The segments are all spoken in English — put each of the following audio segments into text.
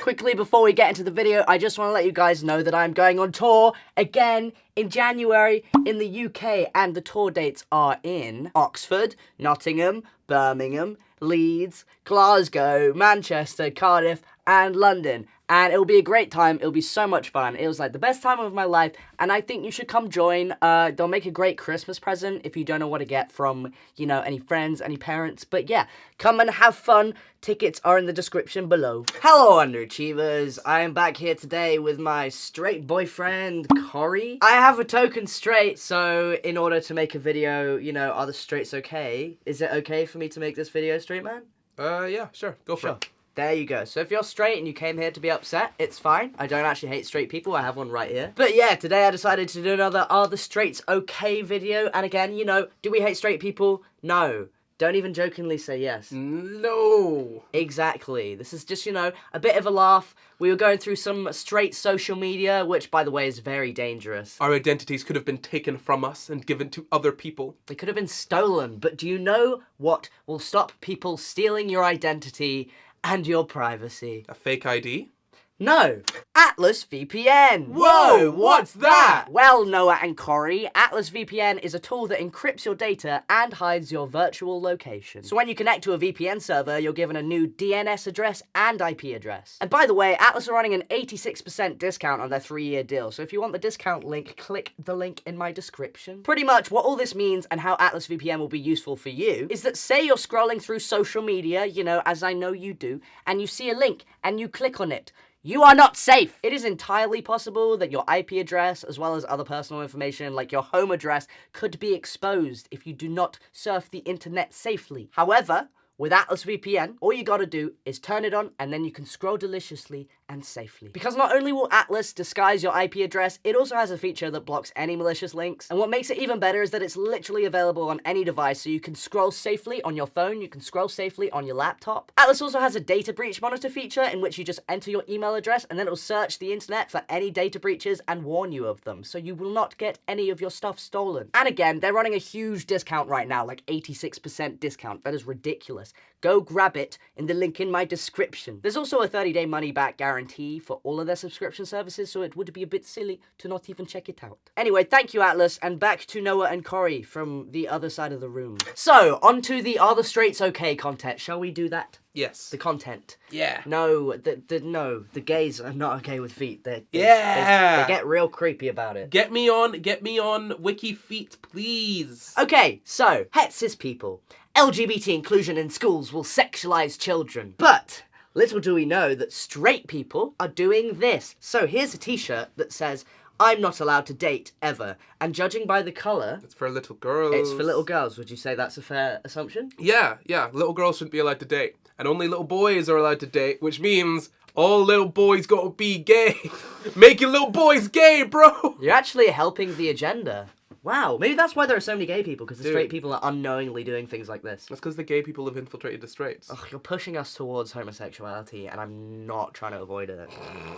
Quickly, before we get into the video, I just want to let you guys know that I'm going on tour again in January in the UK, and the tour dates are in Oxford, Nottingham, Birmingham, Leeds, Glasgow, Manchester, Cardiff, and London. And it'll be a great time. It'll be so much fun. It was like the best time of my life, and I think you should come join. They'll make a great Christmas present if you don't know what to get from, you know, any friends, any parents. But yeah, come and have fun. Tickets are in the description below. Hello, underachievers. I am back here today with my straight boyfriend, Corey. I have a token straight, so in order to make a video, you know, are the straights okay? Is it okay for me to make this video, straight man? Yeah, sure. Go for it. There you go. So if you're straight and you came here to be upset, it's fine. I don't actually hate straight people. I have one right here. But yeah, today I decided to do another Are the Straights Okay video. And again, you know, do we hate straight people? No. Don't even jokingly say yes. No. Exactly. This is just, you know, a bit of a laugh. We were going through some straight social media, which, by the way, is very dangerous. Our identities could have been taken from us and given to other people. They could have been stolen. But do you know what will stop people stealing your identity and your privacy? A fake ID? No. Atlas VPN. Whoa, what's that? Well, Noah and Corey, Atlas VPN is a tool that encrypts your data and hides your virtual location. So when you connect to a VPN server, you're given a new DNS address and IP address. And by the way, Atlas are running an 86% discount on their 3-year deal. So if you want the discount link, click the link in my description. Pretty much what all this means and how Atlas VPN will be useful for you is that say you're scrolling through social media, you know, as I know you do, and you see a link and you click on it. You are not safe. It is entirely possible that your IP address, as well as other personal information like your home address, could be exposed if you do not surf the internet safely. However, with Atlas VPN, all you gotta do is turn it on and then you can scroll deliciously and safely. Because not only will Atlas disguise your IP address, it also has a feature that blocks any malicious links. And what makes it even better is that it's literally available on any device, so you can scroll safely on your phone, you can scroll safely on your laptop. Atlas also has a data breach monitor feature in which you just enter your email address and then it'll search the internet for any data breaches and warn you of them, so you will not get any of your stuff stolen. And again, they're running a huge discount right now, like 86% discount. That is ridiculous. Go grab it in the link in my description. There's also a 30-day money-back guarantee for all of their subscription services, so it would be a bit silly to not even check it out. Anyway, thank you, Atlas, and back to Noah and Corey from the other side of the room. So, on to the Are the Straights Okay content. Shall we do that? Yes. The content. Yeah. No, the gays are not okay with feet. They get real creepy about it. Get me on Wiki Feet, please. Okay, so, het cis people. LGBT inclusion in schools will sexualize children. But little do we know that straight people are doing this. So here's a t-shirt that says, I'm not allowed to date, ever. And judging by the colour... It's for little girls. It's for little girls. Would you say that's a fair assumption? Yeah. Little girls shouldn't be allowed to date. And only little boys are allowed to date, which means all little boys gotta be gay. Making little boys gay, bro! You're actually helping the agenda. Wow, maybe that's why there are so many gay people, because the straight people are unknowingly doing things like this. That's because the gay people have infiltrated the straights. Ugh, you're pushing us towards homosexuality, and I'm not trying to avoid it.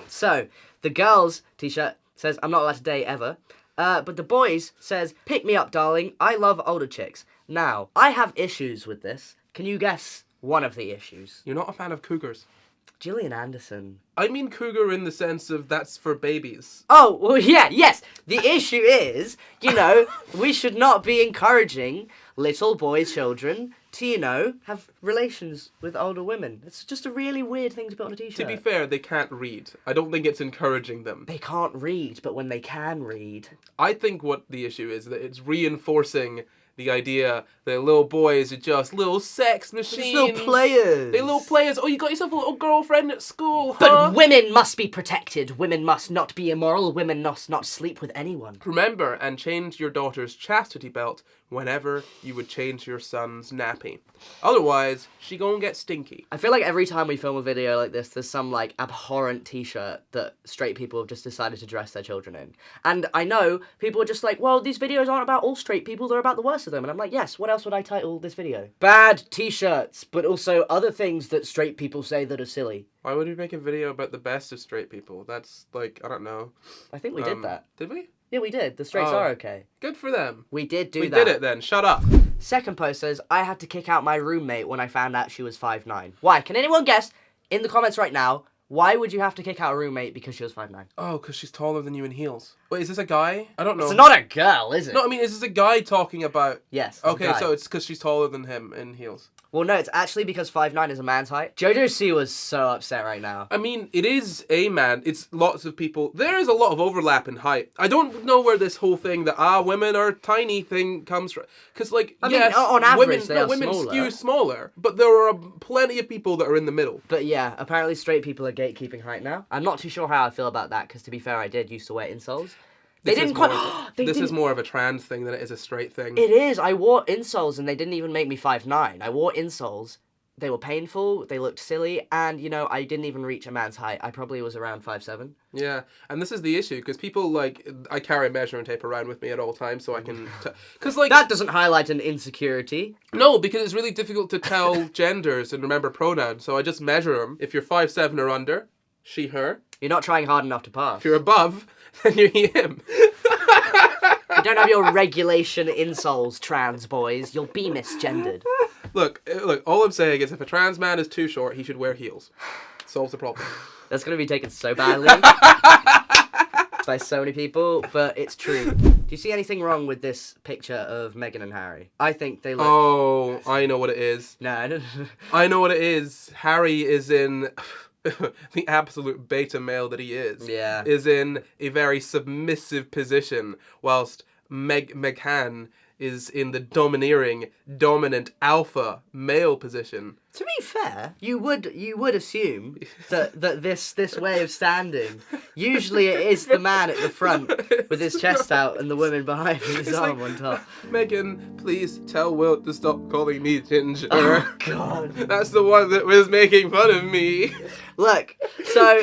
So, the girls' t-shirt says, I'm not allowed to date ever. But the boys says, pick me up, darling, I love older chicks. Now, I have issues with this. Can you guess one of the issues? You're not a fan of cougars. Gillian Anderson. I mean cougar in the sense of that's for babies. Oh, well, yeah, yes. The issue is, you know, we should not be encouraging little boy children to, you know, have relations with older women. It's just a really weird thing to put on a t-shirt. To be fair, they can't read. I don't think it's encouraging them. They can't read, but when they can read... I think what the issue is that it's reinforcing the idea that little boys are just little sex machines. Just little players. They're little players. Oh, you got yourself a little girlfriend at school, huh? But women must be protected. Women must not be immoral. Women must not sleep with anyone. Remember, and change your daughter's chastity belt whenever you would change your son's nappy. Otherwise, she gonna get stinky. I feel like every time we film a video like this, there's some, like, abhorrent t-shirt that straight people have just decided to dress their children in. And I know people are just like, well, these videos aren't about all straight people, they're about the worst of them. And I'm like, yes, what else would I title this video? Bad t-shirts, but also other things that straight people say that are silly. Why would we make a video about the best of straight people? That's, like, I don't know. I think we did that. Did we? Yeah, we did. The straights are okay. Good for them. We did do that. We did it then. Shut up. Second post says, I had to kick out my roommate when I found out she was 5'9". Why? Can anyone guess in the comments right now Why would you have to kick out a roommate because she was 5'9"? Oh, because she's taller than you in heels. Wait, is this a guy? I don't know. It's not a girl, is it? No, I mean, is this a guy talking about... Yes. It's a Okay, guy. so it's because she's taller than him in heels. Well, no, it's actually because 5'9" is a man's height. Jojo C was so upset right now. I mean, it is a man. It's lots of people. There is a lot of overlap in height. I don't know where this whole thing that, women are tiny thing comes from. Because, like, I mean, yes, on average, women smaller. skew smaller. But there are plenty of people that are in the middle. But yeah, apparently straight people are gatekeeping height now. I'm not too sure how I feel about that, because to be fair, I did used to wear insoles. This is more of a trans thing than it is a straight thing. It is. I wore insoles and they didn't even make me 5'9". I wore insoles. They were painful, they looked silly, and, you know, I didn't even reach a man's height. I probably was around 5'7". Yeah, and this is the issue, because people, like, I carry a measuring tape around with me at all times, so I can... Because, like... That doesn't highlight an insecurity. No, because it's really difficult to tell genders and remember pronouns, so I just measure them. If you're 5'7" or under, she, her. You're not trying hard enough to pass. If you're above, then you're him. You don't have your regulation insoles, trans boys. You'll be misgendered. Look, all I'm saying is if a trans man is too short, he should wear heels. Solves the problem. That's going to be taken so badly by so many people, but it's true. Do you see anything wrong with this picture of Meghan and Harry? I think they look... Oh, I know what it is. No, I don't... I know what it is. Harry is in... the absolute beta male that he is. Yeah. Is in a very submissive position, whilst Meghan is in the dominant alpha male position. To be fair, you would assume that this way of standing, usually it is the man at the front with his chest out and the woman behind with his arm on top. Meghan, please tell Will to stop calling me Ginger. Oh, God. That's the one that was making fun of me. Look, so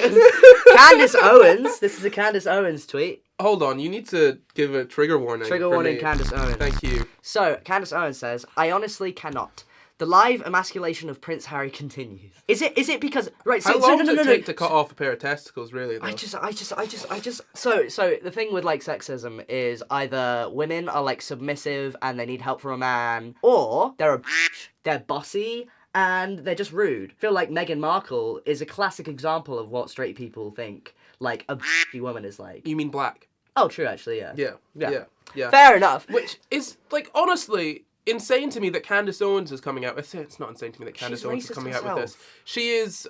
Candace Owens, this is a Candace Owens tweet. Hold on, you need to give a trigger warning. Trigger warning, Candace Owens. Thank you. So, Candace Owens says, I honestly cannot. The live emasculation of Prince Harry continues. Is it because... Right, How long does it take to cut off a pair of testicles, really, though? So, the thing with, like, sexism is either women are, like, submissive and they need help from a man, or they're a bitch, they're bossy, and they're just rude. I feel like Meghan Markle is a classic example of what straight people think, like, a bitchy woman is like. You mean black? Oh, true, actually, yeah. Yeah. Fair enough. Which is, like, honestly... insane to me that Candace Owens is coming out. It's not insane to me that Candace Owens is coming out with this. She is,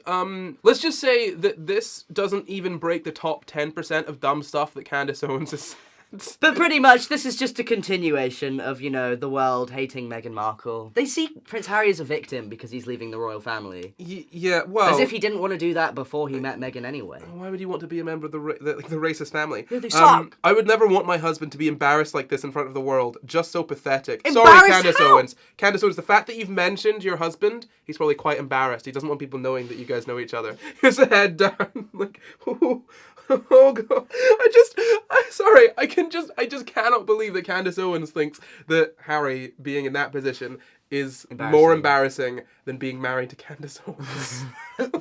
let's just say that this doesn't even break the top 10% of dumb stuff that Candace Owens has said. But pretty much, this is just a continuation of, you know, the world hating Meghan Markle. They see Prince Harry as a victim because he's leaving the royal family. Yeah, well... As if he didn't want to do that before he met Meghan anyway. Why would he want to be a member of the racist family? Yeah, they suck. I would never want my husband to be embarrassed like this in front of the world. Just so pathetic. Embarrassed Sorry, Candace how? Owens. Candace Owens, the fact that you've mentioned your husband, he's probably quite embarrassed. He doesn't want people knowing that you guys know each other. His head down. Like, oh God. I just cannot believe that Candace Owens thinks that Harry being in that position is more embarrassing than being married to Candace Owens.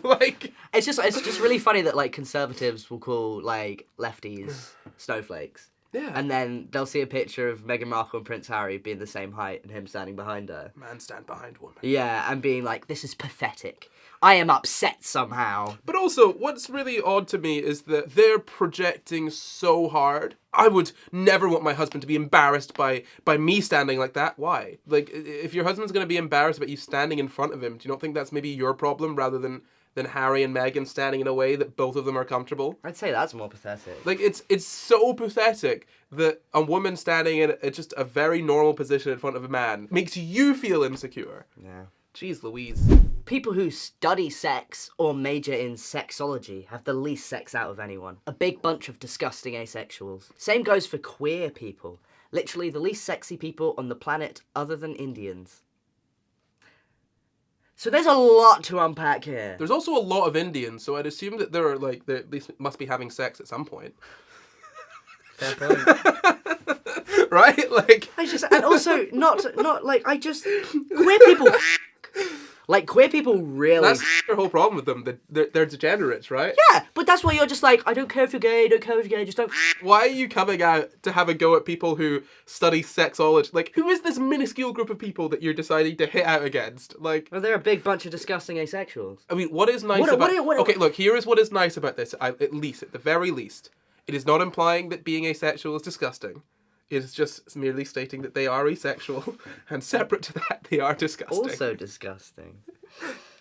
Like, it's just really funny that, like, conservatives will call, like, lefties snowflakes. Yeah. And then they'll see a picture of Meghan Markle and Prince Harry being the same height and him standing behind her. Man stand behind woman. Yeah, and being like, this is pathetic. I am upset somehow. But also, what's really odd to me is that they're projecting so hard. I would never want my husband to be embarrassed by me standing like that. Why? Like, if your husband's going to be embarrassed about you standing in front of him, do you not think that's maybe your problem rather than Harry and Meghan standing in a way that both of them are comfortable? I'd say that's more pathetic. Like, it's so pathetic that a woman standing in just a very normal position in front of a man makes you feel insecure. Yeah. Jeez Louise. People who study sex or major in sexology have the least sex out of anyone. A big bunch of disgusting asexuals. Same goes for queer people. Literally the least sexy people on the planet other than Indians. So there's a lot to unpack here. There's also a lot of Indians, so I'd assume that they at least must be having sex at some point. Fair point. Right? Like... and also, not like, queer people Like, queer people really... That's their whole problem with them. They're degenerates, right? Yeah, but that's why you're just like, I don't care if you're gay, just don't... Why are you coming out to have a go at people who study sexology? Like, who is this minuscule group of people that you're deciding to hit out against? Like... Well, they're a big bunch of disgusting asexuals. I mean, what is nice Okay, look, here is what is nice about this, at the very least. It is not implying that being asexual is disgusting. It is just merely stating that they are asexual, and separate to that, they are disgusting. Also disgusting.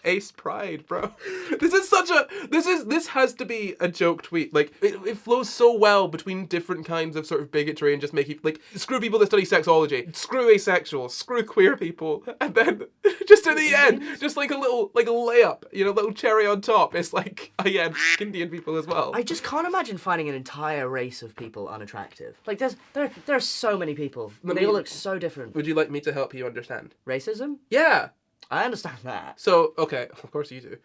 Ace pride, bro. This has to be a joke tweet. Like, it flows so well between different kinds of sort of bigotry and just making, like, screw people that study sexology, screw asexuals, screw queer people, and then just at the end, just like a layup, you know, little cherry on top. It's like, oh yeah, Indian people as well. I just can't imagine finding an entire race of people unattractive. Like, there are so many people. They all look so different. Would you like me to help you understand? Racism? Yeah. I understand that. So, okay, of course you do.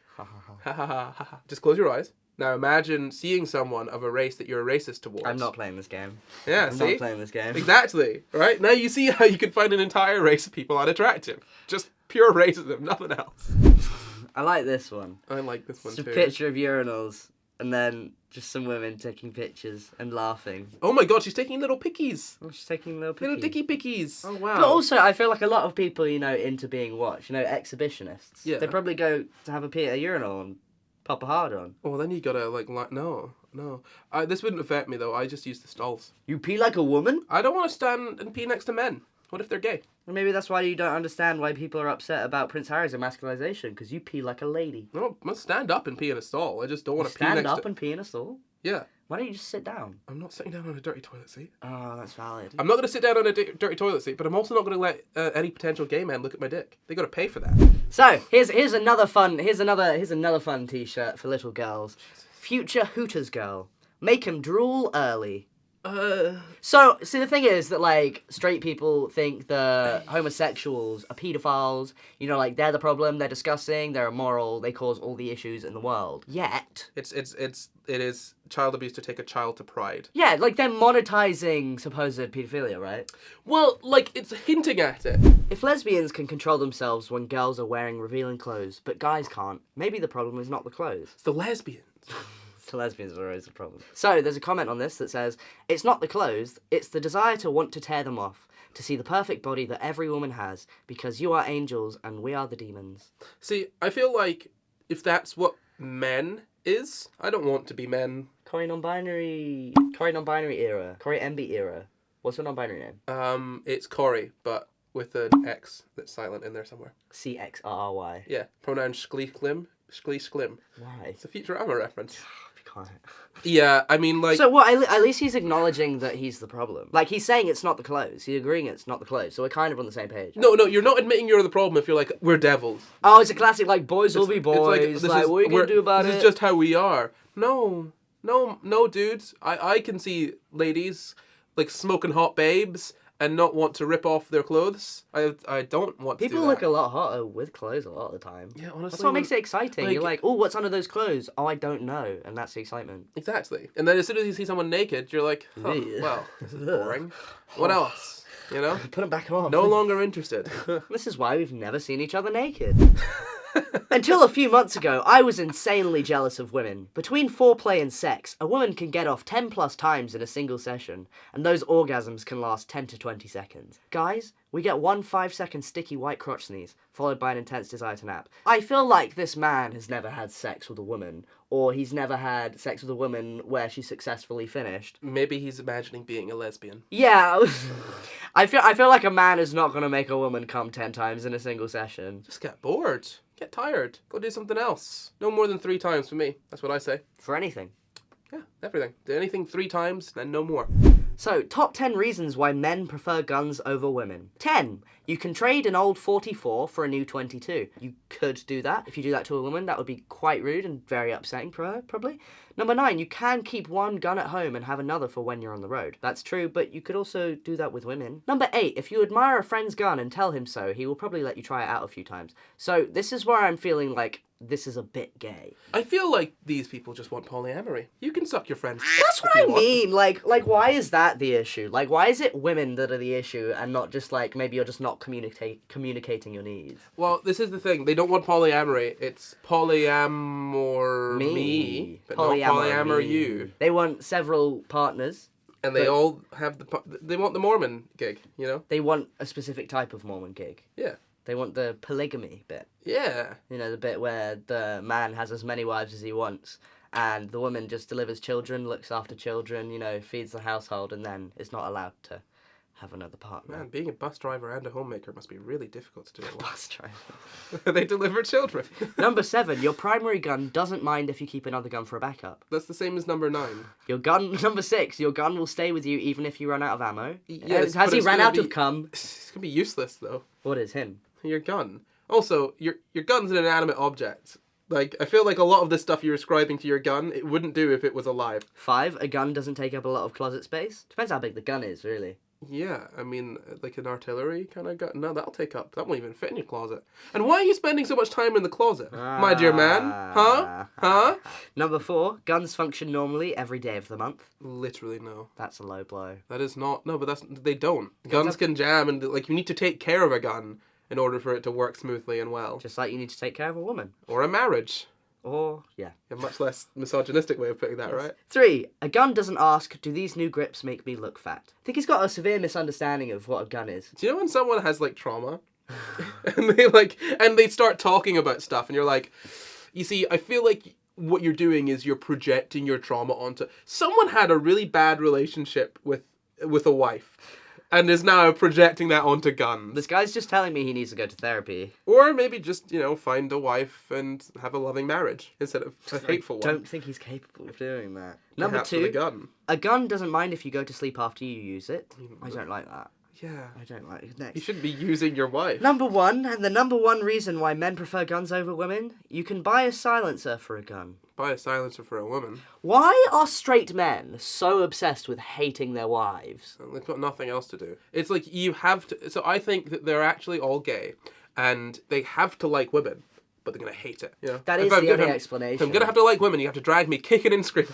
Just close your eyes. Now imagine seeing someone of a race that you're racist towards. I'm not playing this game. Yeah, I'm see? not playing this game. Exactly, right? Now you see how you can find an entire race of people unattractive. Just pure racism, nothing else. I like this one. I like this one It's too. a picture of urinals, and then just some women taking pictures and laughing. Oh my god, she's taking little pickies. Oh, she's taking little pickies. Little dicky pickies. Oh, wow. But also, I feel like a lot of people, you know, into being watched, you know, exhibitionists. Yeah. They probably go to have a pee at a urinal and pop a hard on. Oh, well, then you gotta, like no. This wouldn't affect me, though. I just use the stalls. You pee like a woman? I don't want to stand and pee next to men. What if they're gay? Well, maybe that's why you don't understand why people are upset about Prince Harry's emasculization, because you pee like a lady. No, I must stand up and pee in a stall. I just don't want to pee next to... Stand up and pee in a stall? Yeah. Why don't you just sit down? I'm not sitting down on a dirty toilet seat. Oh, that's valid. I'm not going to sit down on a dirty toilet seat, but I'm also not going to let any potential gay men look at my dick. They got to pay for that. So here's another fun T-shirt for little girls. Future Hooters girl, make him drool early. So, see, the thing is that, like, straight people think that homosexuals are pedophiles, you know, like, they're the problem, they're disgusting, they're immoral, they cause all the issues in the world. Yet... It is child abuse to take a child to pride. Yeah, like, they're monetizing supposed pedophilia, right? Well, like, it's hinting at it. If lesbians can control themselves when girls are wearing revealing clothes, but guys can't, maybe the problem is not the clothes. It's the lesbians. The lesbians are always a problem. So, there's a comment on this that says, it's not the clothes, it's the desire to want to tear them off, to see the perfect body that every woman has, because you are angels and we are the demons. See, I feel like if that's what men is, I don't want to be men. Corey non-binary era. Corey MB era. What's your non-binary name? It's Corey, but with an X that's silent in there somewhere. CXRRY. Yeah, pronoun sklee sklim. Why? It's a Futurama reference. Be quiet. Yeah, I mean, like... So what, at least he's acknowledging that he's the problem. Like, he's saying it's not the clothes. He's agreeing it's not the clothes. So we're kind of on the same page. No, you're not admitting you're the problem if you're like, we're devils. Oh, it's a classic, like, boys will be boys. Like, what are you going to do about it? This is just how we are. No, dudes. I can see ladies, like, smoking hot babes and not want to rip off their clothes. I don't want to do that. People look a lot hotter with clothes a lot of the time. Yeah, honestly. That's what makes it exciting. Like, you're like, oh, what's under those clothes? Oh, I don't know. And that's the excitement. Exactly. And then as soon as you see someone naked, you're like, oh, well, this is boring. What else? You know? Put them back on. No longer interested. This is why we've never seen each other naked. Until a few months ago, I was insanely jealous of women. Between foreplay and sex, a woman can get off 10 plus times in a single session, and those orgasms can last 10 to 20 seconds. Guys, we get one 5-second sticky white crotch sneeze, followed by an intense desire to nap. I feel like this man has never had sex with a woman, or he's never had sex with a woman where she successfully finished. Maybe he's imagining being a lesbian. Yeah, I feel like a man is not going to make a woman come 10 times in a single session. Just get bored. Get tired. Go do something else. No more than 3 times for me. That's what I say. For anything. Yeah, everything. Do anything 3 times, then no more. So, top 10 reasons why men prefer guns over women. 10. You can trade an old 44 for a new 22. You could do that. If you do that to a woman, that would be quite rude and very upsetting for her, probably. Number 9. You can keep one gun at home and have another for when you're on the road. That's true, but you could also do that with women. Number 8. If you admire a friend's gun and tell him so, he will probably let you try it out a few times. So, this is where I'm feeling like this is a bit gay. I feel like these people just want polyamory. You can suck your friends. That's what I mean. Like, why is that the issue? Like, why is it women that are the issue and not just like maybe you're just not communicating your needs? Well, this is the thing. They don't want polyamory. It's polyamor me, but not polyamor you. They want several partners. And they all have they want the Mormon gig, you know? They want a specific type of Mormon gig. Yeah. They want the polygamy bit. Yeah. You know, the bit where the man has as many wives as he wants, and the woman just delivers children, looks after children, you know, feeds the household, and then is not allowed to have another partner. Man, being a bus driver and a homemaker must be really difficult to do. Bus driver. They deliver children. Number 7, your primary gun doesn't mind if you keep another gun for a backup. That's the same as number 9. Your gun, number 6, your gun will stay with you even if you run out of ammo. Yes, Has he ran out of cum? It's gonna be useless though. What is him? Your gun. Also, your gun's an inanimate object. Like, I feel like a lot of the stuff you're ascribing to your gun, it wouldn't do if it was alive. 5, a gun doesn't take up a lot of closet space. Depends how big the gun is, really. Yeah, I mean, like an artillery kind of gun. No, that'll take up. That won't even fit in your closet. And why are you spending so much time in the closet, my dear man? Huh? Number 4, guns function normally every day of the month. Literally no. That's a low blow. That is not. No, but they don't. Guns can jam, and like you need to take care of a gun in order for it to work smoothly and well. Just like you need to take care of a woman. Or a marriage. Or, yeah. A much less misogynistic way of putting that, right? 3, a gun doesn't ask, do these new grips make me look fat? I think he's got a severe misunderstanding of what a gun is. Do you know when someone has, like, trauma? and they start talking about stuff, and you're like, you see, I feel like what you're doing is you're projecting your trauma onto... Someone had a really bad relationship with a wife. And is now projecting that onto guns. This guy's just telling me he needs to go to therapy. Or maybe just, you know, find a wife and have a loving marriage instead of a hateful one. I don't think he's capable of doing that. Number Perhaps 2, with a gun. A gun doesn't mind if you go to sleep after you use it. I don't like that. Yeah. I don't like it. Next. You shouldn't be using your wife. Number 1, and the number 1 reason why men prefer guns over women, you can buy a silencer for a gun. Buy a silencer for a woman. Why are straight men so obsessed with hating their wives? They've got nothing else to do. It's like you have to... So I think that they're actually all gay, and they have to like women, but they're going to hate it. You know? That is the only explanation. If I'm going to have to like women, you have to drag me kicking and screaming.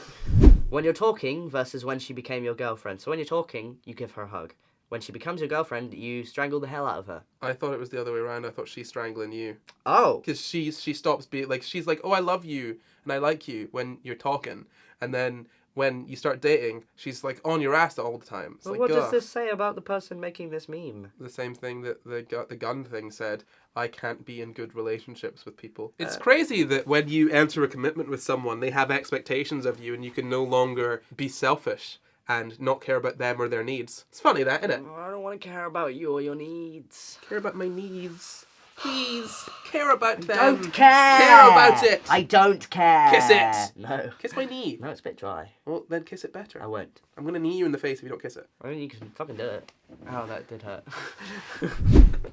When you're talking versus when she became your girlfriend. So when you're talking, you give her a hug. When she becomes your girlfriend, you strangle the hell out of her. I thought it was the other way around. I thought she's strangling you. Oh. Because she stops being... Like, she's like, oh, I love you, and I like you when you're talking. And then when you start dating, she's like on your ass all the time. It's well, like, what does this say about the person making this meme? The same thing that the gun thing said. I can't be in good relationships with people. It's crazy that when you enter a commitment with someone, they have expectations of you, and you can no longer be selfish and not care about them or their needs. It's funny that, isn't it? I don't want to care about you or your needs. Care about my needs. Please, care about them. Don't care. Care about it. I don't care. Kiss it. No. Kiss my knee. No, it's a bit dry. Well, then kiss it better. I won't. I'm going to knee you in the face if you don't kiss it. I mean, you can fucking do it. Oh, that did hurt.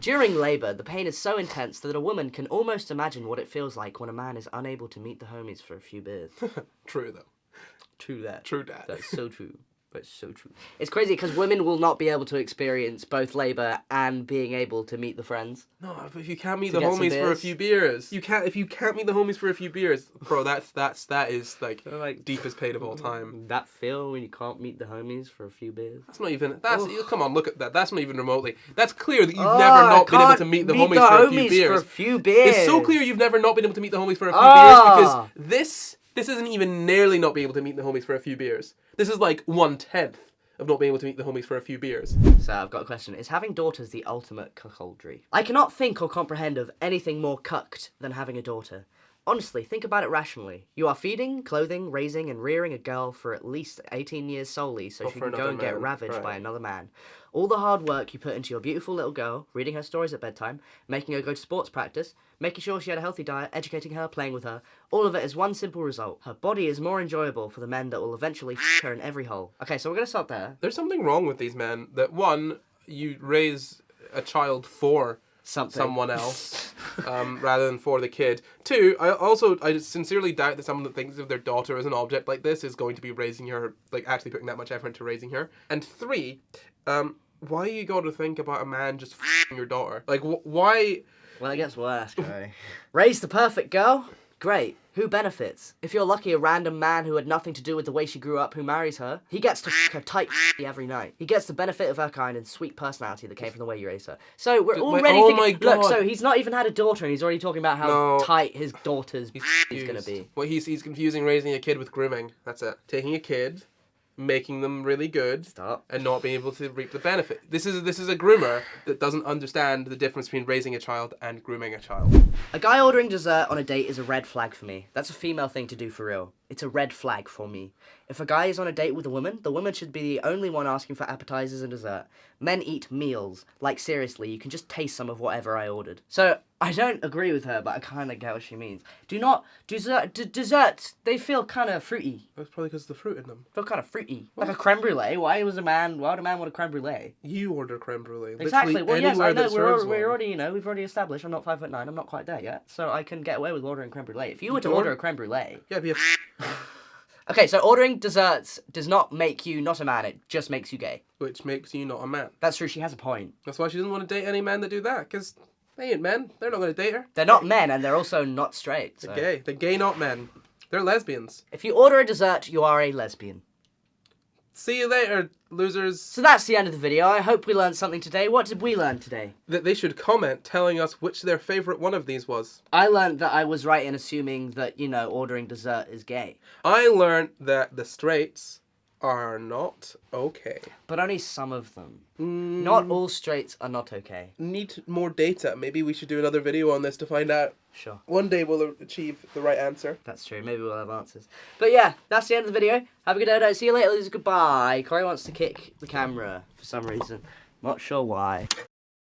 During labour, the pain is so intense that a woman can almost imagine what it feels like when a man is unable to meet the homies for a few beers. True, though. True that. True that. That's so true. But it's so true. It's crazy because women will not be able to experience both labour and being able to meet the friends. No, but if you can't meet the homies for a few beers, if you can't meet the homies for a few beers, bro, that is like deepest pain of all time. That feel when you can't meet the homies for a few beers. That's not even. Come on, look at that. That's not even remotely. That's clear that you've never not been able to meet the homies for a few beers. It's so clear you've never not been able to meet the homies for a few beers because this isn't even nearly not being able to meet the homies for a few beers. This is like 1/10 of not being able to meet the homies for a few beers. So I've got a question. Is having daughters the ultimate cuckoldry? I cannot think or comprehend of anything more cucked than having a daughter. Honestly, think about it rationally. You are feeding, clothing, raising, and rearing a girl for at least 18 years solely so she can go and get ravaged by another man. All the hard work you put into your beautiful little girl, reading her stories at bedtime, making her go to sports practice, making sure she had a healthy diet, educating her, playing with her, all of it is one simple result. Her body is more enjoyable for the men that will eventually f*** her in every hole. Okay, so we're going to stop there. There's something wrong with these men that, one, you raise a child for someone else rather than for the kid. 2, I sincerely doubt that someone that thinks of their daughter as an object like this is going to be raising her, like actually putting that much effort into raising her. And 3, why you got to think about a man just f***ing your daughter? Like, why? Well, it gets worse, Gary. Raise the perfect girl, Great. Who benefits? If you're lucky, a random man who had nothing to do with the way she grew up who marries her, he gets to her tight every night. He gets the benefit of her kind and sweet personality that came from the way you raised her. So we're already oh thinking, my God. look, so he's not even had a daughter and he's already talking about how tight his daughter's is going to be. Well, he's confusing raising a kid with grooming. That's it. Taking a kid, making them really good, and not being able to reap the benefit. This is a groomer that doesn't understand the difference between raising a child and grooming a child. A guy ordering dessert on a date is a red flag for me. That's a female thing to do for real. It's a red flag for me. If a guy is on a date with a woman, the woman should be the only one asking for appetizers and dessert. Men eat meals. Like, seriously, you can just taste some of whatever I ordered. So, I don't agree with her, but I kind of get what she means. Desserts, they feel kind of fruity. That's probably because of the fruit in them. Feel kind of fruity. Like a creme brulee. Why would a man want a creme brulee? You order creme brulee. Exactly. Literally Well, yes, I know. anywhere We're already, we've already established I'm not 5'9". I'm not quite there yet. So I can get away with ordering creme brulee. If you were to order a creme brulee... Yeah, it'd be a... Okay, so ordering desserts does not make you not a man, it just makes you gay. Which makes you not a man. That's true, she has a point. That's why she doesn't want to date any men that do that, because they ain't men. They're not going to date her. They're not men, and they're also not straight. So. They're gay. They're gay, not men. They're lesbians. If you order a dessert, you are a lesbian. See you later, losers. So that's the end of the video. I hope we learned something today. What did we learn today? That they should comment telling us which their favourite one of these was. I learned that I was right in assuming that, ordering dessert is gay. I learned that the straights are not okay. But only some of them. Not all straights are not okay. Need more data. Maybe we should do another video on this to find out. Sure. One day we'll achieve the right answer. That's true. Maybe we'll have answers. But yeah, that's the end of the video. Have a good day. See you later. Goodbye. Corey wants to kick the camera for some reason. Not sure why.